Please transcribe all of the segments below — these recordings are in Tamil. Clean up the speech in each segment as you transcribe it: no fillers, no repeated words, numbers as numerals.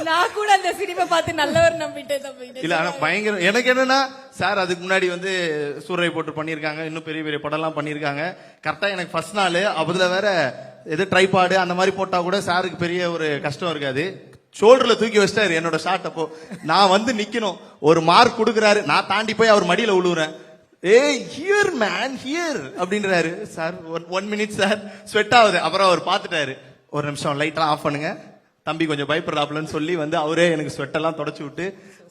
நான் கூட அந்த சினிமா பார்த்து நல்லவர் நம்பிட்டேன் தம்பி. இல்ல ஆனா பயங்கர எனக்கு என்னன்னா சார் அதுக்கு முன்னாடி வந்து சூறை போட்டு பண்ணிருக்காங்க, இன்னும் பெரிய பெரிய படம் எல்லாம் பண்ணிருக்காங்க. கரெக்டா எனக்கு ஃபர்ஸ்ட் நாள் அதுல வேற எது ட்ரைபாடு அந்த மாதிரி போட்டா கூட சாருக்கு பெரிய ஒரு கஷ்டம் இருக்காது. ஷோல்டர்ல தூக்கி வச்சிட்டாரு என்னோட ஷாட். அப்போ நான் வந்து நிக்கணும், ஒரு மார்க் கொடுக்குறாரு, நான் தாண்டி போய் அவர் மடியில விழுவுறேன். ஏய் ஹியர் மேன் ஹியர் அப்படின்றாரு. சார் 1 minute சார், ஸ்வெட் ஆகுது. அப்புறம் அவர் பாத்துட்டாரு, ஒரு நிமிஷம் லைட்லாம் ஆஃப் பண்ணுங்க, தம்பி கொஞ்சம் பயப்படுறாப்லன்னு சொல்லி வந்து அவரே எனக்கு ஸ்வெட் எல்லாம் தொடச்சு விட்டு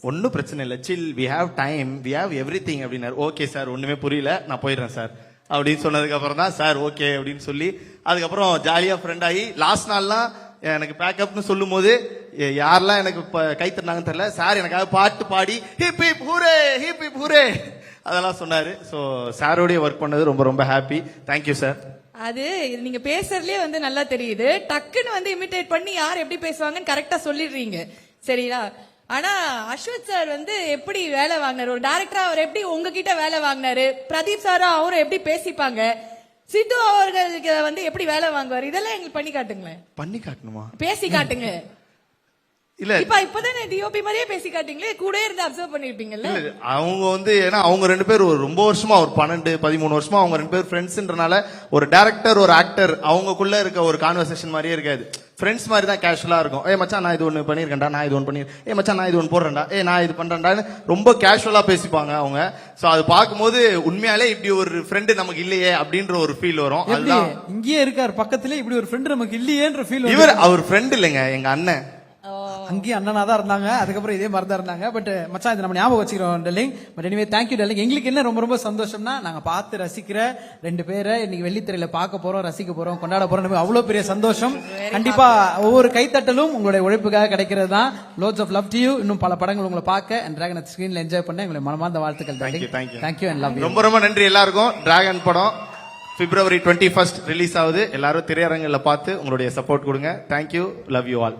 ஒன்னும் பிரச்சனை இல்லை, chill, we have time, we have everything அப்படின்னாரு. ஓகே சார், ஒண்ணுமே புரியல, நான் போயிடுறேன் சார் அப்படின்னு சொன்னதுக்கு அப்புறம் தான் சார் ஓகே அப்படின்னு சொல்லி அதுக்கப்புறம் ஜாலியா ஃப்ரெண்ட் ஆகி லாஸ்ட் நாள்லாம் எனக்கு பேக்கப்னு சொல்லும் போது யாரெல்லாம் எனக்கு கை தட்டினாங்கன்னு தெரியல, சார் எனக்காக பாட்டு பாடி hip hip hooray hip hip hooray அதெல்லாம் சொன்னாரு. ஸோ சாரோடய ஒர்க் பண்ணது ரொம்ப ரொம்ப ஹாப்பி. Thank you sir. அது நீங்க பேசுறதுலயே வந்து நல்லா தெரியுது, டக்குன்னு வந்து இமிட்டேட் பண்ணி யார் எப்படி பேசுவாங்கன்னு கரெக்டா சொல்லிடுறீங்க, சரியா? ஆனா அஸ்வத் சார் வந்து எப்படி வேலை வாங்கினாரு, ஒரு டைரக்டரா அவர் எப்படி உங்ககிட்ட வேலை வாங்கினாரு, பிரதீப் சாரும் அவரும் எப்படி பேசிப்பாங்க, சித்து அவர்களுக்கு வந்து எப்படி வேலை வாங்குவாரு, இதெல்லாம் எங்களுக்கு பண்ணி காட்டுங்களேன். பண்ணி காட்டணுமா? பேசி காட்டுங்க. இல்ல இப்பதானே டிஓபி மாதிரியே பேசி காட்டீங்களே, கூட இருந்து அப்சர்வ் பண்ணிருப்பீங்கல்ல. அவங்க வந்து ஏன்னா அவங்க 2 பேர் ஒரு ரொம்ப வருஷமா, ஒரு 12-13 வருஷமா அவங்க 2 பேர் ஃப்ரெண்ட்ஸ்ன்றனால ஒரு டைரக்டர் ஒரு ஆக்டர் அவங்கக்குள்ள இருக்க ஒரு கான்வர்சேஷன் மாதிரியே இருக்காது. ஃப்ரெண்ட்ஸ் மாதிரி தான் கேஷுவலா இருக்கும். ஏ மச்சான் நான் இது ஒண்ணு பண்ணிருக்கேன்டா, நான் இது ஒன்று பண்ணிருக்கேன், ஏ மச்சான் நான் இது ஒன்று போடுறேன்டா, ஏ நான் இது பண்றேன்டான்னு ரொம்ப கேஷுவலா பேசிப்பாங்க அவங்க. சோ அது பார்க்கும்போது உண்மையாலே இப்படி ஒரு ஃப்ரெண்டு நமக்கு இல்லையே அப்படின்ற ஒரு ஃபீல் வரும். அதுதான் இங்கேயே இருக்காரு பக்கத்துல, இப்படி ஒரு ஃப்ரெண்டு நமக்கு இல்லையேன்ற ஃபீல். இவர் அவர் ஃப்ரெண்ட் இல்லைங்க, எங்க அண்ணன். அங்கேயும் அண்ணனா தான் இருந்தாங்க, அதுக்கப்புறம் இதே மாதிரி தான் இருந்தாங்க. பட் மச்சான் இதை நம்ம ஞாபகம் வச்சுக்கிறோம் telling. But anyway thank you telling. எங்களுக்கு என்ன ரொம்ப ரொம்ப சந்தோஷம்னா, நாங்க பார்த்து ரசிக்கிற 2 பேரை இன்னைக்கு வெள்ளித்திரையில பார்க்க போறோம், ரசிக்க போறோம், கொண்டாட போறோம். அவ்வளவு பெரிய சந்தோஷம். கண்டிப்பா ஒவ்வொரு கைத்தட்டலும் உங்களுடைய உழைப்புக்காக கிடைக்கிறது தான். Lots of love to you. இன்னும் பல படங்கள் உங்களை பார்க்க அண்ட் டிராகன் ஸ்கிரீன்ல என்ஜாய் பண்ண எங்களை மனமார்ந்த வாழ்த்துக்கள். Thank you and love you. ரொம்ப ரொம்ப நன்றி எல்லாருக்கும். டிராகன் படம் February 21st ரிலீஸ் ஆகுது. எல்லாரும் திரையரங்கில் பார்த்து உங்களுடைய சப்போர்ட் கொடுங்க. Thank you, love you all.